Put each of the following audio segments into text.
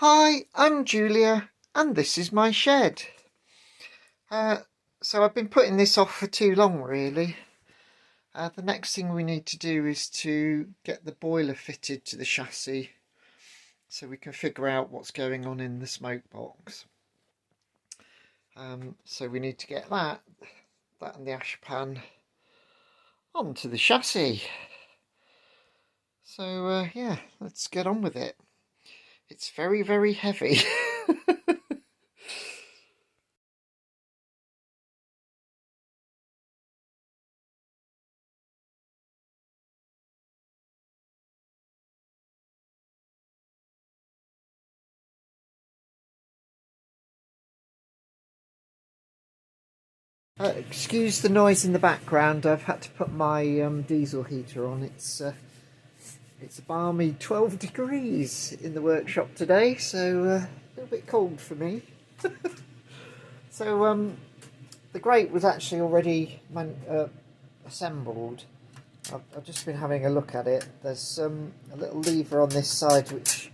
Hi, I'm Julia, and this is my shed. So I've been putting this off for too long, really. The next thing we need to do is to get the boiler fitted to the chassis so we can figure out what's going on in the smoke box. So we need to get that and the ash pan onto the chassis. So yeah, let's get on with it. It's very, very heavy. Excuse the noise in the background. I've had to put my diesel heater on. It's a balmy 12 degrees in the workshop today, so a little bit cold for me. So the grate was actually already assembled. I've just been having a look at it. There's a little lever on this side which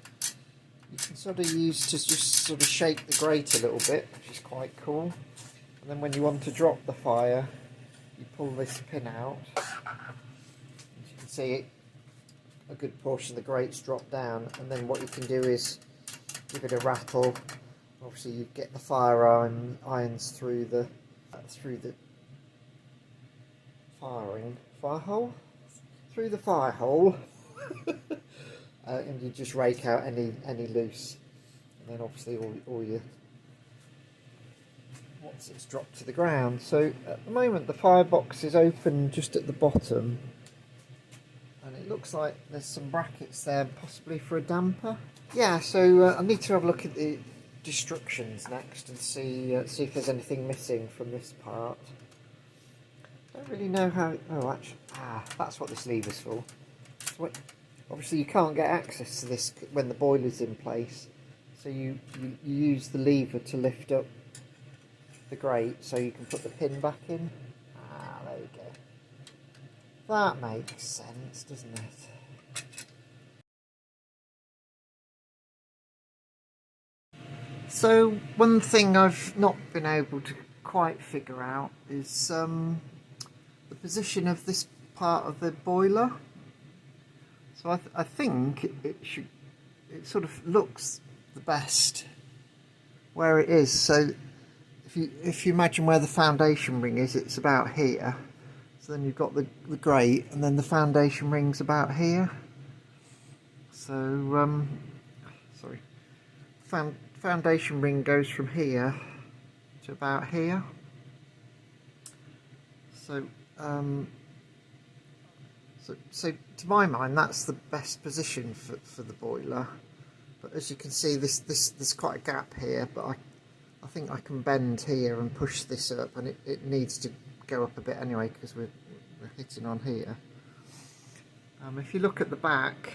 you can sort of use to just sort of shake the grate a little bit, which is quite cool. And then when you want to drop the fire, you pull this pin out. As you can see, a good portion of the grate's dropped down, and then what you can do is give it a rattle. Obviously, you get the fire irons through the fire hole, and you just rake out any loose, and then obviously all your once it's dropped to the ground. So at the moment the firebox is open just at the bottom, and it looks like there's some brackets there possibly for a damper. Yeah, so I need to have a look at the instructions next and see if there's anything missing from this part. Don't really know how. Oh, actually, that's what this lever's for. So obviously you can't get access to this when the boiler's in place, so you use the lever to lift up the grate so you can put the pin back in. There you go. That makes sense, doesn't it? So one thing I've not been able to quite figure out is the position of this part of the boiler. So I think it sort of looks the best where it is. So if you imagine where the foundation ring is, it's about here. So then you've got the grate, and then the foundation ring's about here. So sorry, foundation ring goes from here to about here. So so to my mind, that's the best position for the boiler. But as you can see, there's quite a gap here, but I think I can bend here and push this up, and it needs to go up a bit anyway because we're hitting on here. If you look at the back,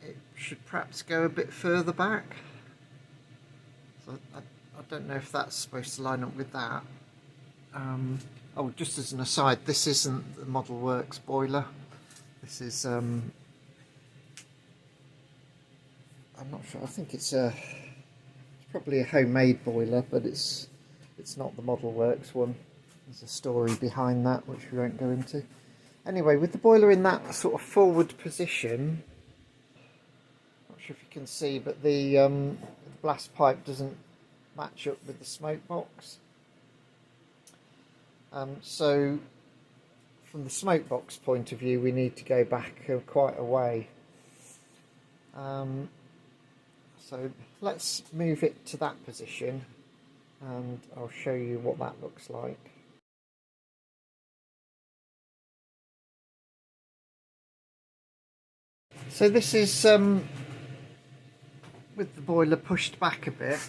it should perhaps go a bit further back. So I don't know if that's supposed to line up with that. Oh, just as an aside, this isn't the Modelworks boiler. This is I'm not sure. I think it's probably a homemade boiler, but it's not the Modelworks one. There's a story behind that which we won't go into. Anyway, with the boiler in that sort of forward position, not sure if you can see, but the blast pipe doesn't match up with the smoke box. So from the smoke box point of view, we need to go back quite a way. So let's move it to that position, and I'll show you what that looks like. So this is with the boiler pushed back a bit.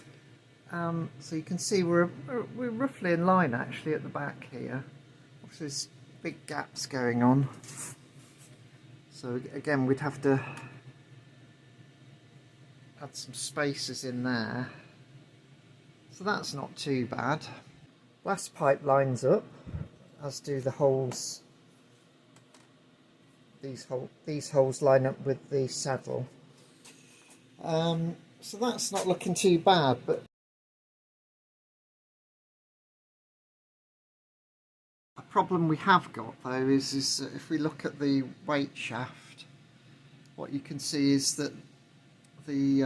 So you can see we're roughly in line actually at the back here. Obviously there's big gaps going on. So again, we'd have to add some spacers in there. So that's not too bad. Blast pipe lines up, as do the holes. These holes line up with the saddle. So that's not looking too bad, but a problem we have got though is that if we look at the weight shaft, what you can see is that the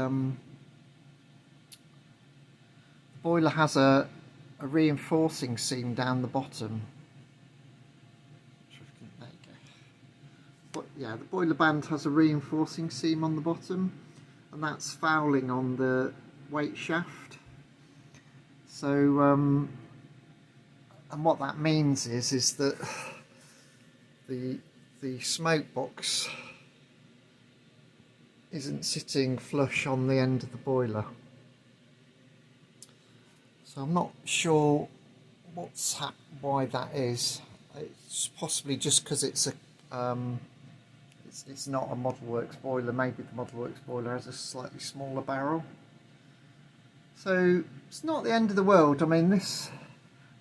boiler has a reinforcing seam down the bottom. There you go. But yeah, the boiler band has a reinforcing seam on the bottom, and that's fouling on the weight shaft. So and what that means is that the smoke box isn't sitting flush on the end of the boiler. So I'm not sure why that is. It's possibly just because it's not a Modelworks boiler. Maybe the Modelworks boiler has a slightly smaller barrel. So it's not the end of the world. I mean, this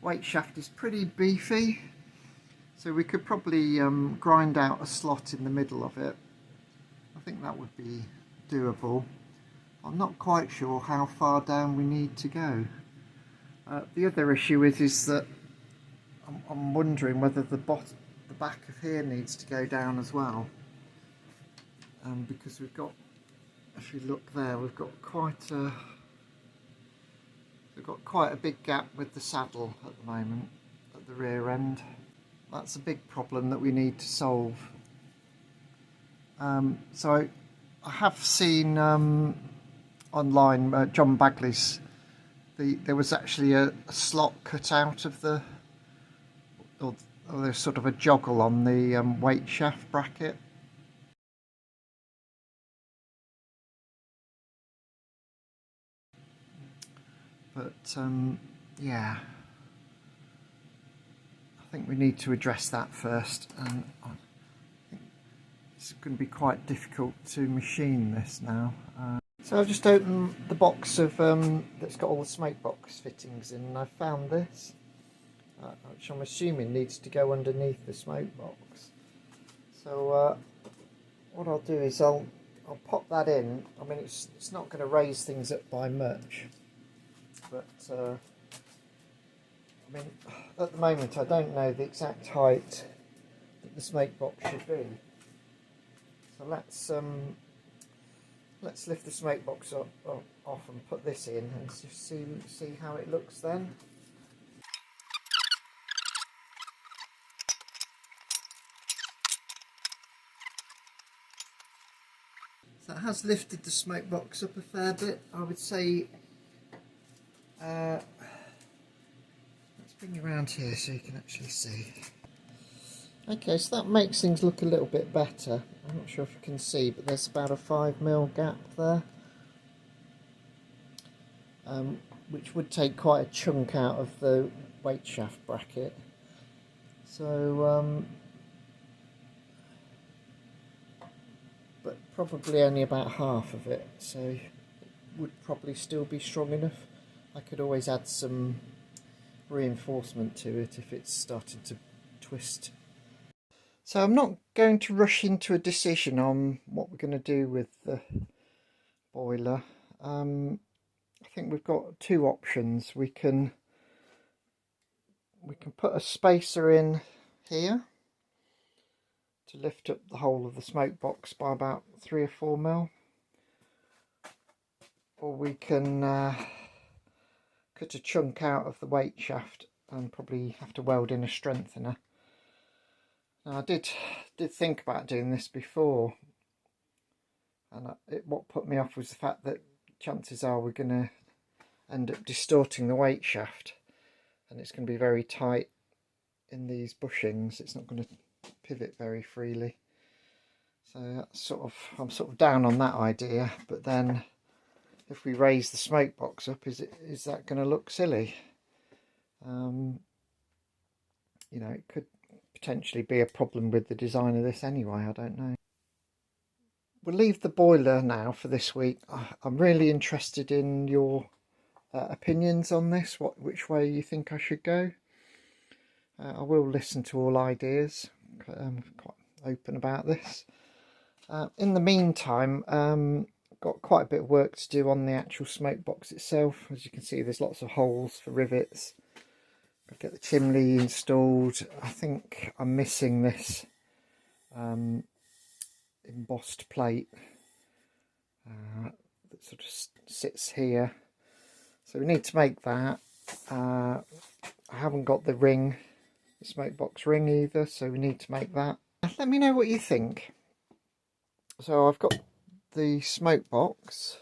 weight shaft is pretty beefy, so we could probably grind out a slot in the middle of it. I think that would be doable. I'm not quite sure how far down we need to go. The other issue is that I'm wondering whether the back of here needs to go down as well, because we've got, if you look there, we've got quite a big gap with the saddle at the moment at the rear end. That's a big problem that we need to solve. So I have seen online John Bagley's. There was actually a slot cut out of the, or there's sort of a joggle on the weight shaft bracket. But yeah, I think we need to address that first, and I think it's going to be quite difficult to machine this now. So I've just opened the box of that's got all the smoke box fittings in, and I found this, which I'm assuming needs to go underneath the smoke box. So what I'll do is I'll pop that in. I mean, it's not going to raise things up by much, but I mean, at the moment I don't know the exact height that the smoke box should be. So let's lift the smoke box off and put this in and just see how it looks then. So it has lifted the smoke box up a fair bit, I would say. Let's bring you around here so you can actually see. Okay, so that makes things look a little bit better. I'm not sure if you can see, but there's about a 5mm gap there, which would take quite a chunk out of the weight shaft bracket. So, but probably only about half of it, so it would probably still be strong enough. I could always add some reinforcement to it if it's starting to twist. So I'm not going to rush into a decision on what we're going to do with the boiler. I think we've got two options. We can put a spacer in here to lift up the whole of the smoke box by about 3 or 4mm, or we can cut a chunk out of the weight shaft and probably have to weld in a strengthener. Now, I did think about doing this before, and what put me off was the fact that chances are we're going to end up distorting the weight shaft, and it's going to be very tight in these bushings. It's not going to pivot very freely. So that's I'm sort of down on that idea. But then, if we raise the smoke box up, is that going to look silly? You know, it could potentially be a problem with the design of this anyway. I don't know. We'll leave the boiler now for this week. I'm really interested in your opinions on this, which way you think I should go. I will listen to all ideas. I'm quite open about this. In the meantime, got quite a bit of work to do on the actual smoke box itself. As you can see, there's lots of holes for rivets. I'll get the chimney installed. I think I'm missing this embossed plate that sort of sits here, so we need to make that. I haven't got the ring, the smoke box ring either, so we need to make that. Let me know what you think. So I've got the smoke box,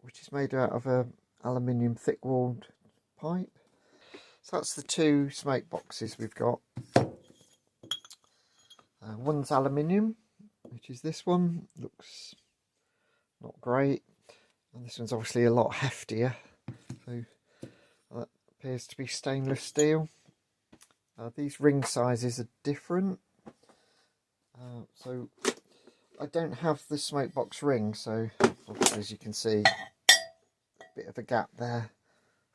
which is made out of a aluminium thick-walled pipe. So that's the two smoke boxes we've got. One's aluminium, which is this one. Looks not great. And this one's obviously a lot heftier. So that appears to be stainless steel. These ring sizes are different. So I don't have the smoke box ring, so obviously, as you can see, a bit of a gap there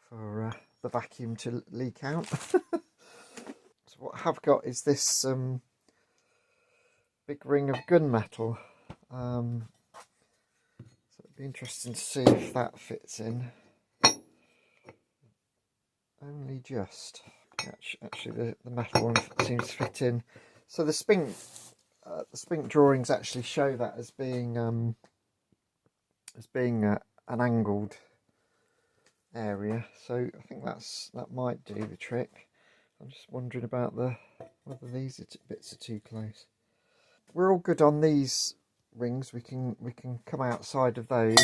for the vacuum to leak out. So what I have got is this big ring of gunmetal. So it'd be interesting to see if that fits in. Only just. Actually, the metal one seems to fit in. So the spink drawings actually show that as being an angled area. So I think that might do the trick. I'm just wondering about whether these bits are too close. We're all good on these rings. We can come outside of those.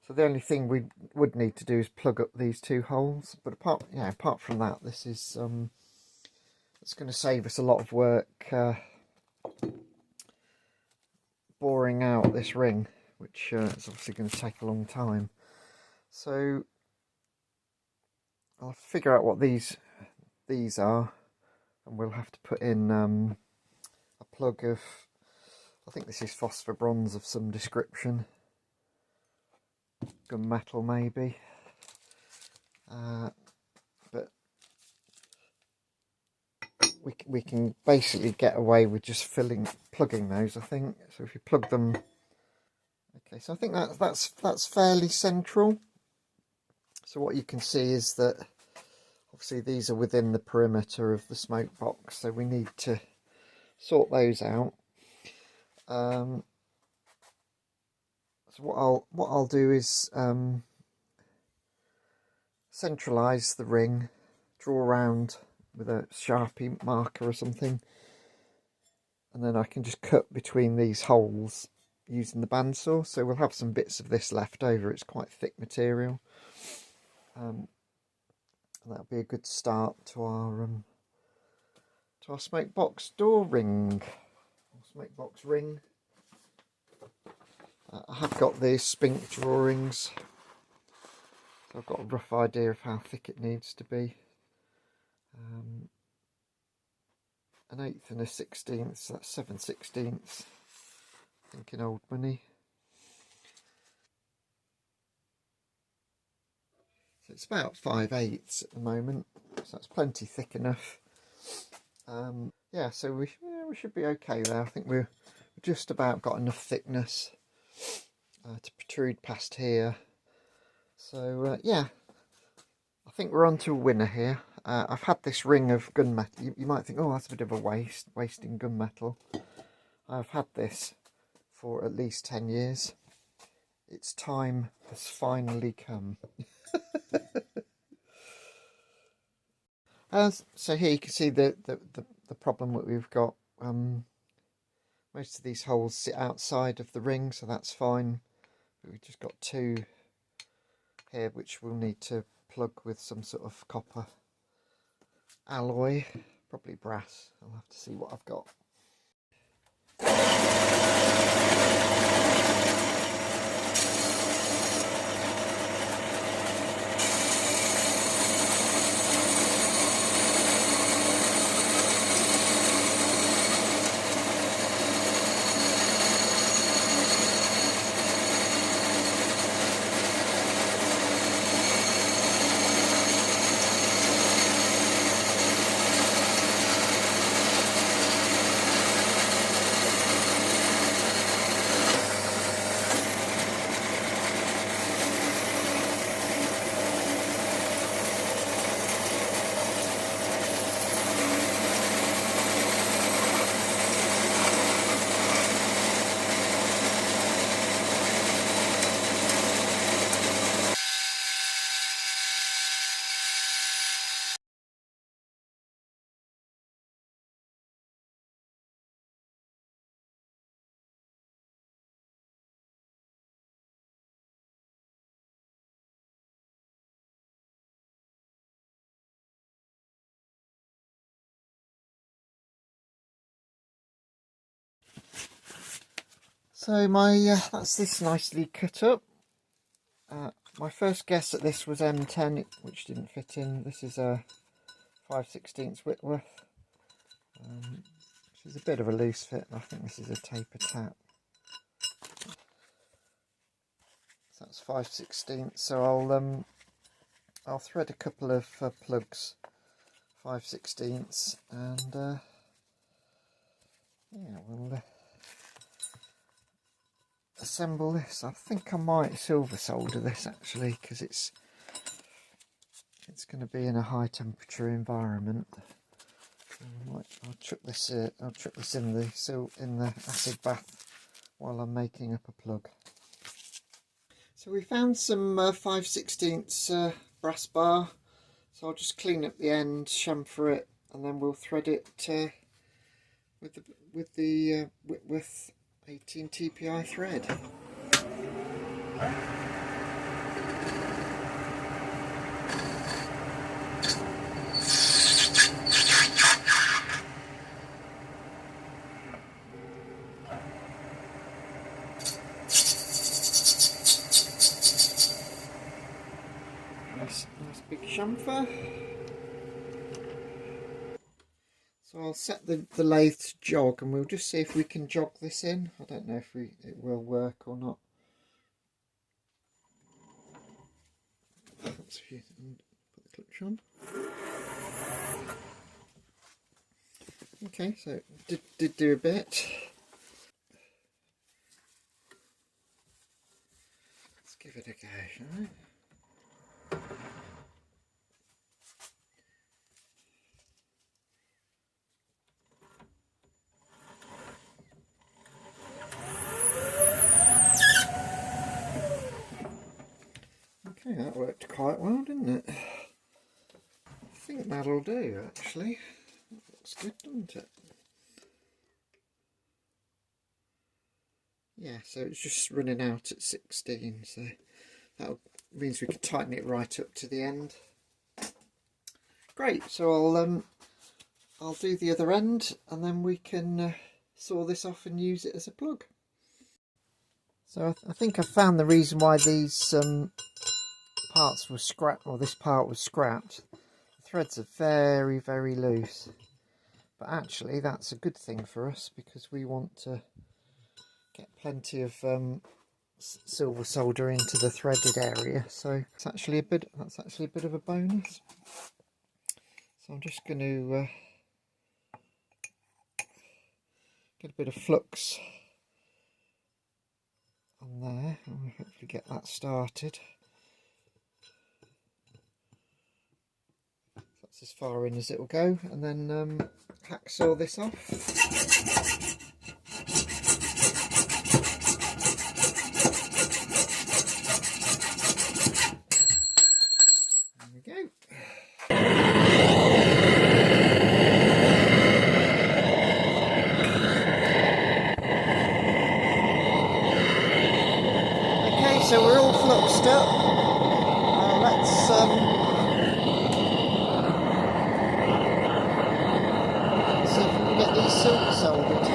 So the only thing we would need to do is plug up these two holes. But apart from that, this is it's going to save us a lot of work boring out this ring, which is obviously going to take a long time. So I'll figure out what these are, and we'll have to put in a plug of, I think this is phosphor bronze of some description, gunmetal maybe, but we can basically get away with just plugging those, I think. So if you plug them, okay, so I think that's fairly central. So what you can see is that obviously these are within the perimeter of the smoke box, so we need to sort those out. So what I'll do is centralise the ring, draw around with a Sharpie marker or something, and then I can just cut between these holes using the bandsaw. So we'll have some bits of this left over. It's quite thick material. And that'll be a good start to our smoke box door ring, or smoke box ring. I have got these spink drawings, so I've got a rough idea of how thick it needs to be. An 1/8 and a 1/16, so that's 7/16, I think, in old money. So it's about 5/8 at the moment, so that's plenty thick enough. Yeah, so we should be okay there. I think we've just about got enough thickness to protrude past here. So yeah, I think we're on to a winner here. I've had this ring of gunmetal. You might think, oh, that's a bit of a wasting gunmetal. I've had this for at least 10 years. Its time has finally come. So here you can see the problem that we've got. Most of these holes sit outside of the ring, so that's fine. But we've just got two here which we'll need to plug with some sort of copper alloy, probably brass. I'll have to see what I've got. So that's this nicely cut up. My first guess at this was M10, which didn't fit in. This is a 5/16 Whitworth. This is a bit of a loose fit. I think this is a taper tap. So that's 5/16. So I'll thread a couple of plugs, 5/16, and yeah, we'll assemble this. I think I might silver solder this actually, because it's going to be in a high temperature environment. I'll chuck this in the acid bath while I'm making up a plug. So we found some 5/16 brass bar. So I'll just clean up the end, chamfer it, and then we'll thread it with the Whitworth 18 TPI thread. Nice big chamfer. So I'll set the lathe to jog, and we'll just see if we can jog this in. I don't know if it will work or not. Let's put the clutch on. Okay, so it did do a bit. Let's give it a go, shall we? Okay, that worked quite well, didn't it? I think that'll do, actually. That looks good, doesn't it? Yeah, so it's just running out at 16, so that means we can tighten it right up to the end. Great, so I'll do the other end, and then we can saw this off and use it as a plug. So I think I found the reason why these parts were scrapped, or this part was scrapped. The threads are very, very loose, but actually that's a good thing for us because we want to get plenty of silver solder into the threaded area. So that's actually a bit of a bonus. So I'm just going to get a bit of flux on there and hopefully get that started. That's as far in as it will go, and then hacksaw this off. There we go. Okay, so we're all fluxed up. Let's see if we can get these silver soldered.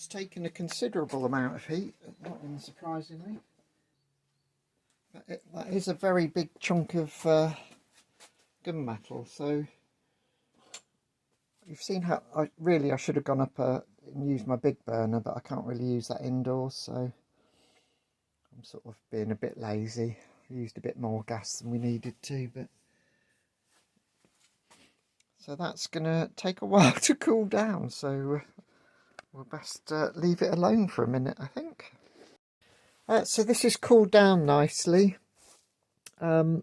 has taken a considerable amount of heat, not unsurprisingly. That is a very big chunk of gunmetal, so you've seen how I should have gone up and used my big burner, but I can't really use that indoors, so I'm sort of being a bit lazy. I used a bit more gas than we needed to, but so that's gonna take a while to cool down, so we'll best leave it alone for a minute, I think. So this is cooled down nicely. I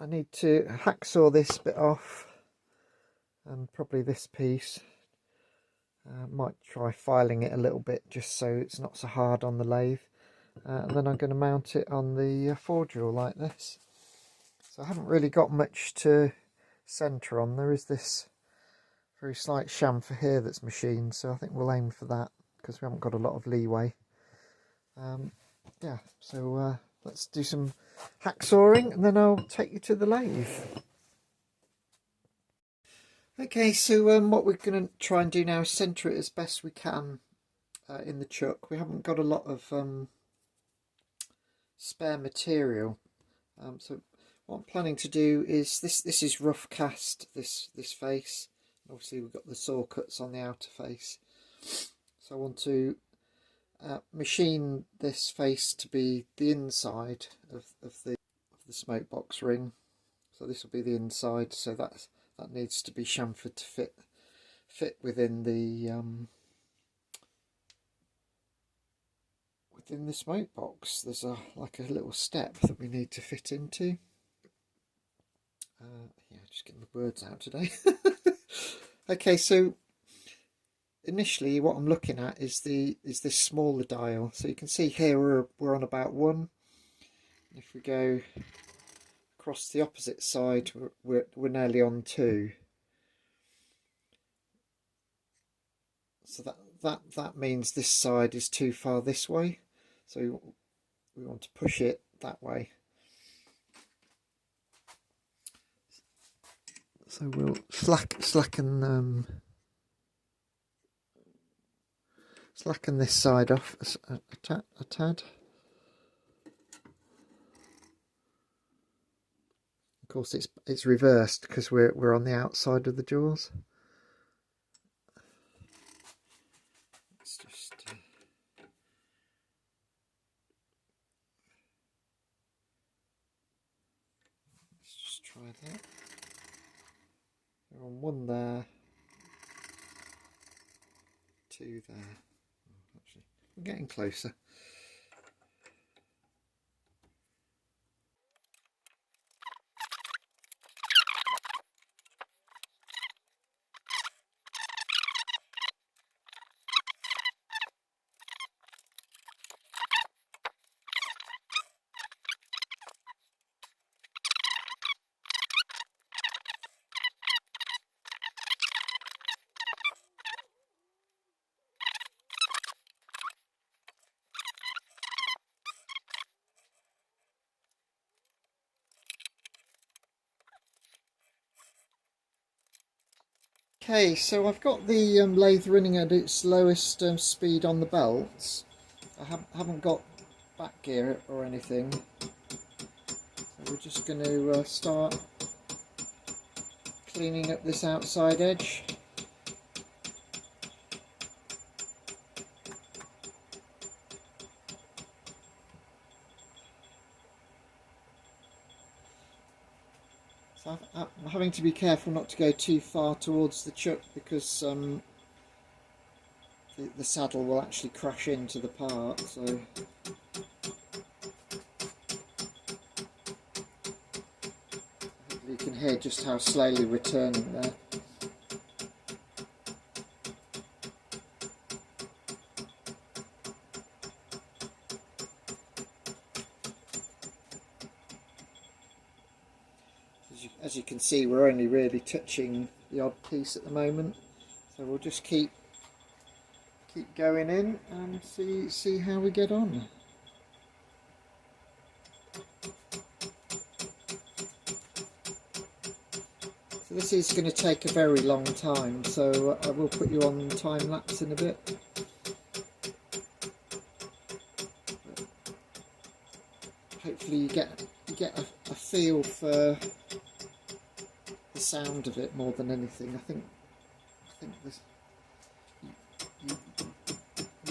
need to hacksaw this bit off, and probably this piece. Might try filing it a little bit just so it's not so hard on the lathe. And then I'm going to mount it on the forge wheel like this. So I haven't really got much to centre on. There is this very slight chamfer here that's machined, so I think we'll aim for that because we haven't got a lot of leeway. Yeah, so let's do some hacksawing and then I'll take you to the lathe. Okay, so what we're going to try and do now is centre it as best we can in the chuck. We haven't got a lot of spare material, so what I'm planning to do is this is rough cast, this face. Obviously we've got the saw cuts on the outer face, so I want to machine this face to be the inside of the Smokebox ring. So this will be the inside, so that needs to be chamfered to fit within the Smokebox. There's like a little step that we need to fit into. Yeah, just getting the words out today. Okay, so initially what I'm looking at is this smaller dial. So you can see here we're on about 1. If we go across the opposite side, we're nearly on 2. So that means this side is too far this way. So we want to push it that way. So we'll slacken this side off a tad. Of course, it's reversed because we're on the outside of the jaws. Let's just try that. We're on 1 there, 2 there. Actually, we're getting closer. Okay, so I've got the lathe running at its lowest speed on the belts. I haven't got back gear or anything. So we're just going to start cleaning up this outside edge. So I'm having to be careful not to go too far towards the chuck because the saddle will actually crash into the part. So you can hear just how slowly we're turning there. As you can see, we're only really touching the odd piece at the moment, so we'll just keep going in and see how we get on. So this is going to take a very long time, so I will put you on time lapse in a bit. Hopefully you get a feel for the sound of it more than anything. I think this,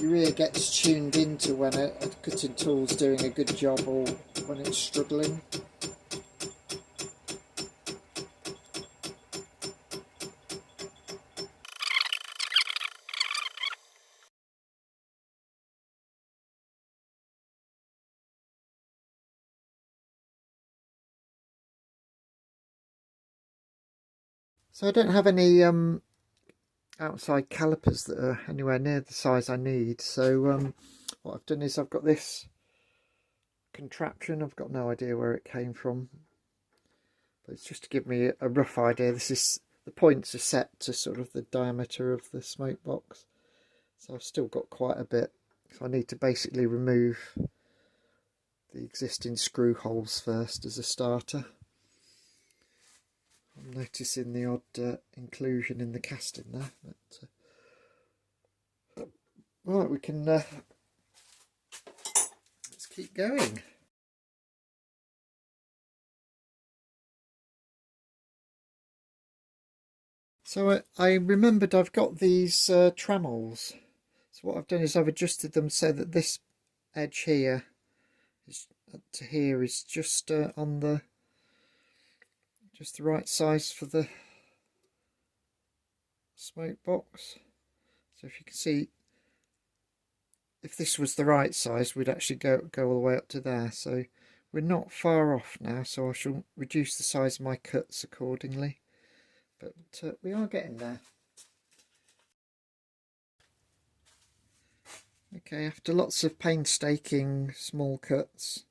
your ear gets tuned into when a cutting tool's doing a good job or when it's struggling. So I don't have any outside calipers that are anywhere near the size I need, so what I've done is I've got this contraption. I've got no idea where it came from, but it's just to give me a rough idea. This is, the points are set to sort of the diameter of the smoke box, so I've still got quite a bit, so I need to basically remove the existing screw holes first as a starter. I'm noticing the odd inclusion in the casting there, but right, we can let's keep going. So I remembered I've got these trammels. So what I've done is I've adjusted them so that this edge here is to here is just on the right size for the smoke box. So if you can see, if this was the right size, we'd actually go all the way up to there. So we're not far off now, so I shall reduce the size of my cuts accordingly. But we are getting there. Okay, after lots of painstaking small cuts,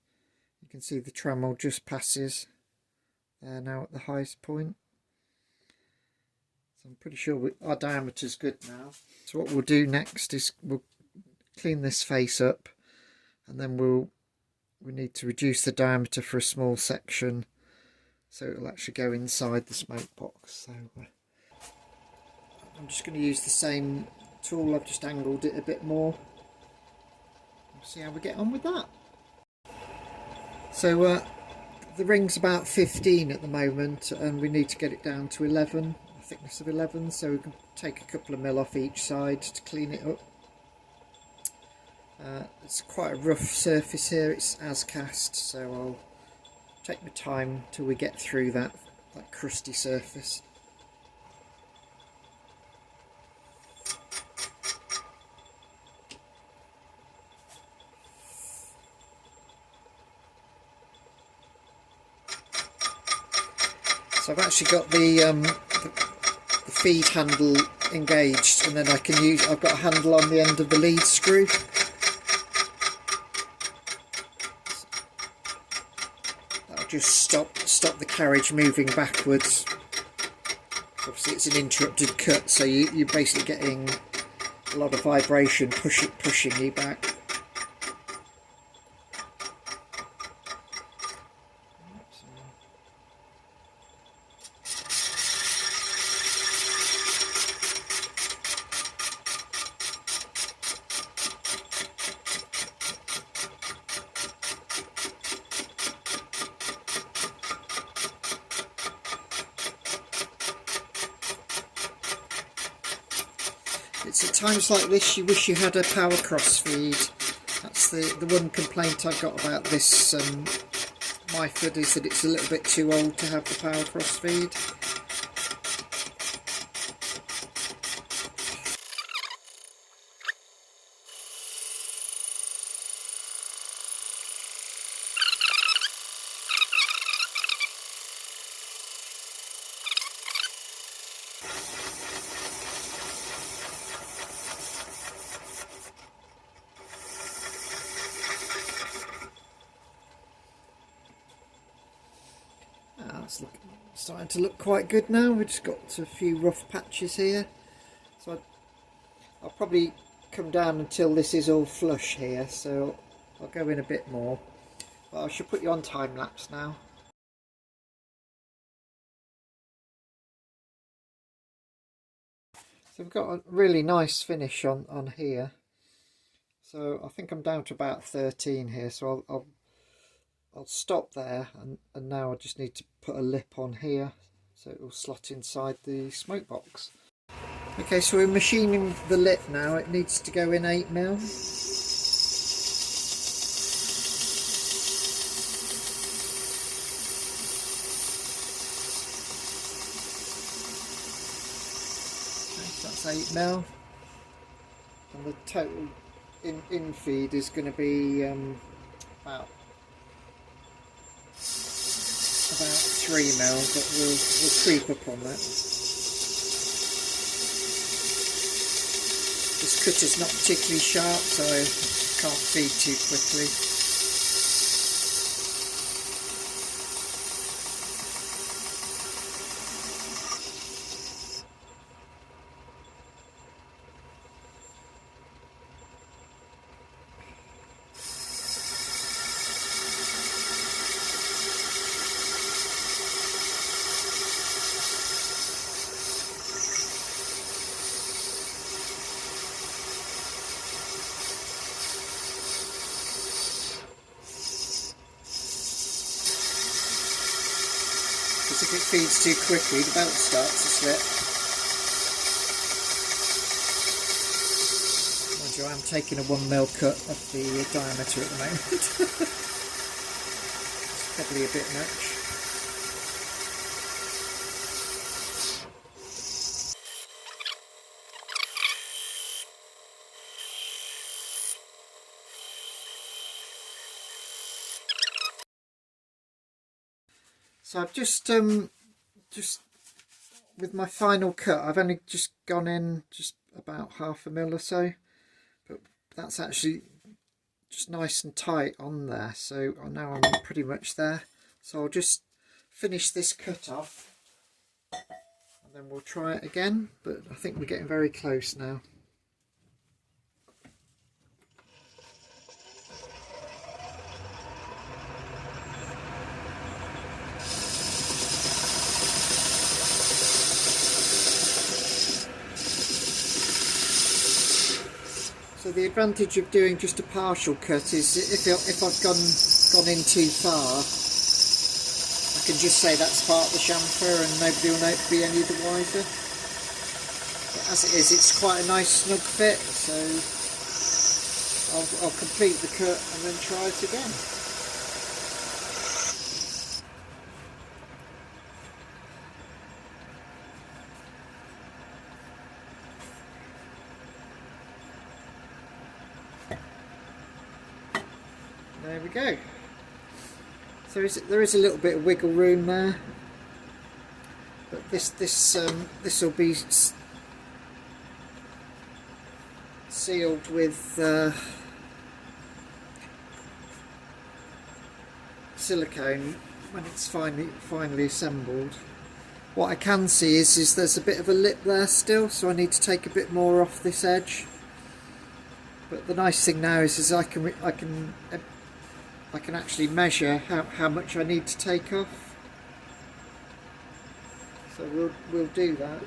you can see the trammel just passes there now at the highest point. So I'm pretty sure our diameter's good now. So what we'll do next is we'll clean this face up, and then we need to reduce the diameter for a small section so it'll actually go inside the smoke box. So I'm just going to use the same tool. I've just angled it a bit more. We'll see how we get on with that. So the ring's about 15 at the moment, and we need to get it down to 11, a thickness of 11, so we can take a couple of mil off each side to clean it up. It's quite a rough surface here, it's as cast, so I'll take my time till we get through that crusty surface. So I've actually got the feed handle engaged, and then I've got a handle on the end of the lead screw. That'll just stop the carriage moving backwards. Obviously it's an interrupted cut, so you're basically getting a lot of vibration pushing you back. It's at times like this you wish you had a power cross feed. That's the one complaint I've got about this Myford, is that it's a little bit too old to have the power cross feed. It's starting to look quite good now. We've just got a few rough patches here, so I'll probably come down until this is all flush here, so I'll go in a bit more, but I should put you on time lapse now. So we've got a really nice finish on here. So I think I'm down to about 13 here, so I'll stop there, and now I just need to put a lip on here so it will slot inside the smoke box. Okay, so we're machining the lip now. It needs to go in 8mm. Okay, so that's 8mm, and the total in feed is going to be about 3mm, but we'll creep up on that. This cutter's not particularly sharp, so I can't feed too quickly. Because if it feeds too quickly, the belt starts to slip. Mind you, I'm taking a 1mm cut of the diameter at the moment. It's probably a bit much. So I've just with my final cut, I've only just gone in just about 1/2mm or so, but that's actually just nice and tight on there, so now I'm pretty much there. So I'll just finish this cut off and then we'll try it again, but I think we're getting very close now. So the advantage of doing just a partial cut is if I've gone in too far, I can just say that's part of the chamfer and nobody will be any the wiser. But as it is, it's quite a nice snug fit, so I'll complete the cut and then try it again. There we go. So there is a little bit of wiggle room there, but this will be sealed with silicone when it's finally assembled. What I can see is there's a bit of a lip there still, so I need to take a bit more off this edge. But the nice thing now is I can actually measure how much I need to take off. So we'll do that.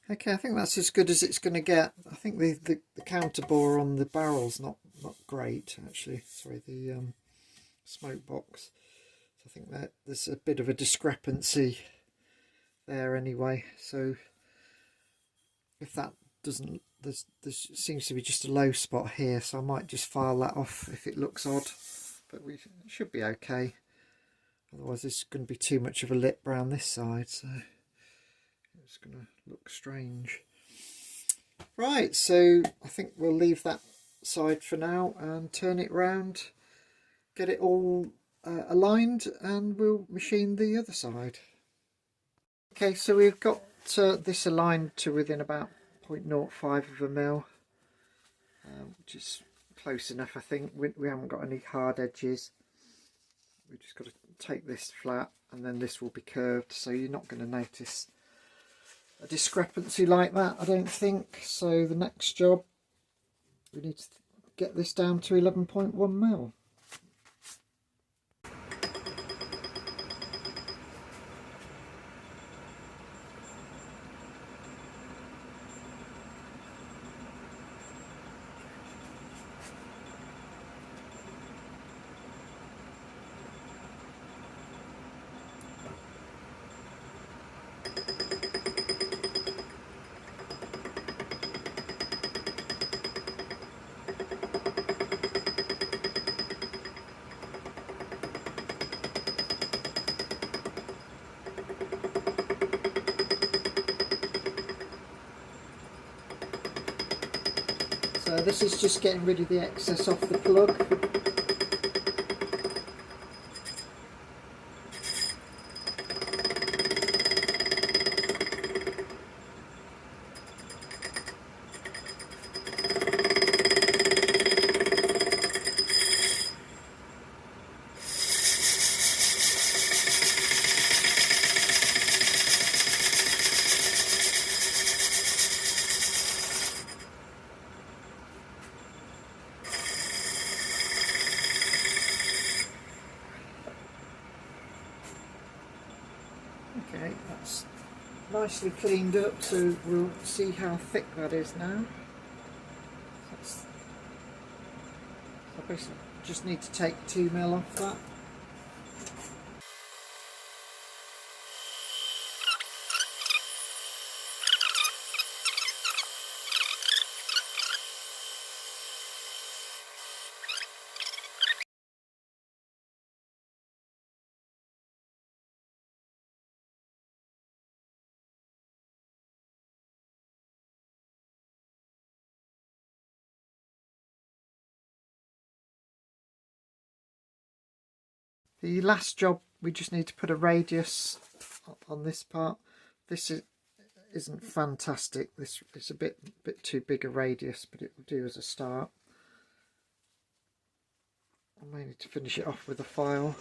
Okay, I think that's as good as it's going to get. I think the counter bore on the barrel's not great, actually. Sorry, the smoke box. So I think that there's a bit of a discrepancy there anyway. So if that doesn't, there seems to be just a low spot here, so I might just file that off if it looks odd. But we should be okay. Otherwise, this is going to be too much of a lip brown this side, so it's going to look strange. Right, so I think we'll leave that side for now and turn it round, get it all aligned, and we'll machine the other side. Okay, so we've got this aligned to within about 0.05 of a mil, which is close enough. I think we haven't got any hard edges. We've just got to take this flat, and then this will be curved, so you're not going to notice a discrepancy like that, I don't think. So the next job, we need to get this down to 11.1 mil. So this is just getting rid of the excess off the plug. Okay, that's nicely cleaned up, so we'll see how thick that is now. So basically just need to take 2 mil off that. The last job, we just need to put a radius on this part. This isn't fantastic. This is a bit too big a radius, but it will do as a start. I may need to finish it off with a file.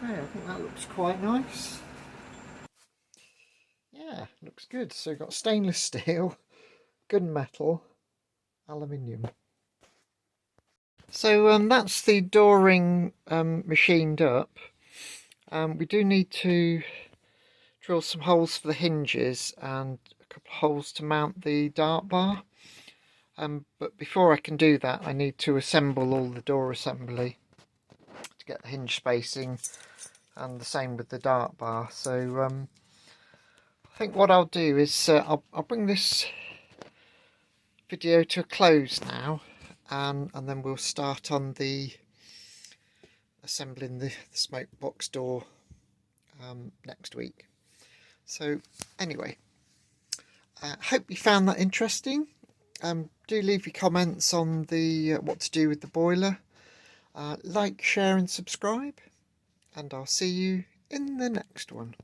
Okay, I think that looks quite nice. Yeah, looks good. So we've got stainless steel, gunmetal, aluminium. So that's the dooring machined up. We do need to drill some holes for the hinges and a couple of holes to mount the dart bar. But before I can do that, I need to assemble all the door assembly to get the hinge spacing, and the same with the dart bar. So I think what I'll do is I'll bring this video to a close now, and then we'll start on the assembling the smoke box door next week. So anyway, hope you found that interesting. Do leave your comments on the what to do with the boiler. Like, share and subscribe, and I'll see you in the next one.